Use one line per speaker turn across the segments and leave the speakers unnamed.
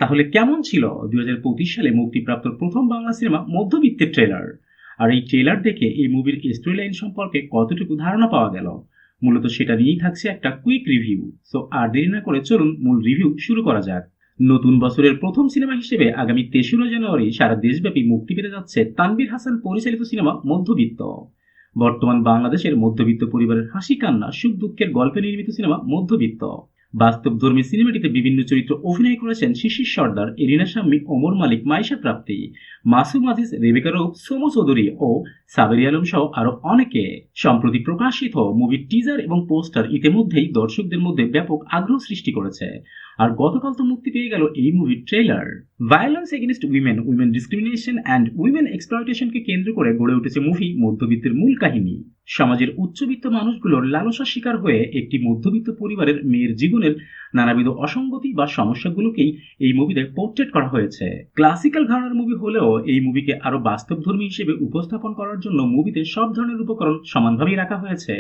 তাহলে কেমন ছিল 2025 সালে মুক্তিপ্রাপ্ত প্রথম বাংলা সিনেমা মধ্যবিত্তের ট্রেলার? আর এই ট্রেলার দেখে এই মুভির স্টোরি লাইন সম্পর্কে কতটুকু ধারণা পাওয়া গেল? মূলত সেটা নিয়েই থাকছে একটা কুইক রিভিউ। সো আর দেরি না করে চলুন মূল রিভিউ শুরু করা যাক। নতুন বছরের প্রথম সিনেমা হিসেবে আগামী 3রা জানুয়ারি সারা দেশব্যাপী মুক্তি পেতে যাচ্ছে তানভীর হাসান পরিচালিত সিনেমা মধ্যবিত্ত। বর্তমান বাংলাদেশের মধ্যবিত্ত পরিবারের হাসি কান্না সুখ দুঃখের গল্পে নির্মিত সিনেমা মধ্যবিত্ত। বাস্তবধর্মী সিনেমাটিতে বিভিন্ন চরিত্র অভিনয় করেছেন শিশির সর্দার, এরিনা শাম্মী, ওমর মালিক, মাইশা প্রাপ্তি, মাসুম আজিজ, রেবেকা রৌফ, সোমু চৌধুরী ও সাবেরি আলম সহ আরো অনেকে। সম্প্রতি প্রকাশিত মুভির টিজার এবং পোস্টার ইতিমধ্যেই দর্শকদের মধ্যে ব্যাপক আগ্রহ সৃষ্টি করেছে। আর গতকাল তো মুক্তি পেয়ে গেল এই মুভির trailer. Violence against women, women discrimination and women এক্সপ্লয়টেশনকে কেন্দ্র করে গড়ে উঠেছে মুভি মধ্যবিত্তের মূল কাহিনী। সমাজের উচ্চবিত্ত মানুষগুলোর লালসার শিকার হয়ে একটি মধ্যবিত্ত পরিবারের মেয়ের জীবনের নানাবিধ অসঙ্গতি বা সমস্যাগুলোকেই এই মুভিতে পোর্ট্রেট করা হয়েছে। ক্লাসিক্যাল ঘরানার মুভি হলেও এই মুভিকে আরো বাস্তবধর্মী হিসেবে উপস্থাপন করার জন্য মুভিতে সব ধরনের উপকরণ সমানভাবেই রাখা হয়েছে।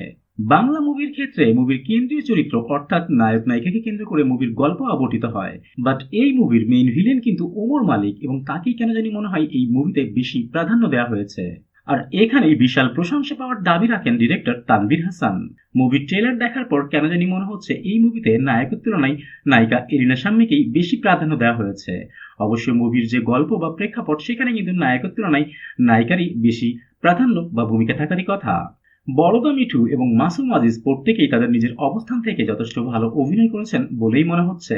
বাংলা মুভির ক্ষেত্রে মুভির কেন্দ্রীয় চরিত্র অর্থাৎ নায়ক নায়িকাকে কেন্দ্র করে মুভির গল্প আবর্তিত হয়, বাট এই মুভির মেইন ভিলেন কিন্তু ওমর মালিক, এবং তাকেই কেন জানি মনে হয় এই মুভিতে বেশি প্রাধান্য দেওয়া হয়েছে। আর এখানেই বিশাল প্রশংসা পাওয়ার দাবি রাখেন ডিরেক্টর তানভীর হাসান। মুভির ট্রেলার দেখার পর কেন জানি মনে হচ্ছে এই মুভিতে নায়কের তুলনায় নায়িকা এরিনা শাম্মীকেই বেশি প্রাধান্য দেওয়া হয়েছে। অবশ্য মুভির যে গল্প বা প্রেক্ষাপট সেখানে কিন্তু নায়কের তুলনায় নায়িকারই বেশি প্রাধান্য বা ভূমিকা থাকারই কথা। বড়দা মিঠু এবং মাসুম আজিজ প্রত্যেকেই তাদের নিজের অবস্থান থেকে যথেষ্ট ভালো অভিনয় করেছেন বলেই মনে হচ্ছে।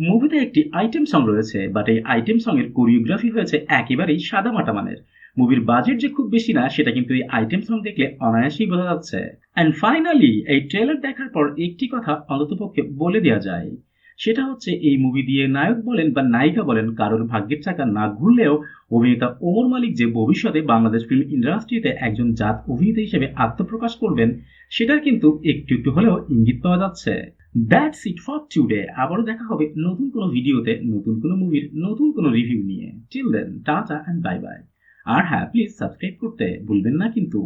মুভিতে একটি আইটেম সং রয়েছে, বাট এই আইটেম সং এর কোরিওগ্রাফি হয়েছে একেবারেই সাদামাটা মানের। মুভির বাজেট যে খুব বেশি না সেটা কিন্তু এই আইটেম সং দেখলে অনায়াসেই বোঝা যাচ্ছে। অ্যান্ড ফাইনালি এই ট্রেলার দেখার পর একটি কথা অন্ততপক্ষে বলে দেওয়া যায়, সেটা হচ্ছে এই মুভি দিয়ে নায়ক বলেন বা নায়িকা বলেন কারোর ভাগ্যের চাকা না ঘুরলেও অভিনেতা ওমর মালিক যে ভবিষ্যতে বাংলাদেশ ফিল্ম ইন্ডাস্ট্রিতে একজন জাত অভিনেতা হিসেবে আত্মপ্রকাশ করবেন সেটার কিন্তু একটু একটু হলেও ইঙ্গিত পাওয়া যাচ্ছে। That's it for today. আবারও দেখা হবে নতুন কোনো ভিডিওতে নতুন কোনো মুভির নতুন কোনো রিভিউ নিয়ে। Till then tata and bye bye. আর হ্যাঁ, প্লিজ সাবস্ক্রাইব করতে ভুলবেন না কিন্তু।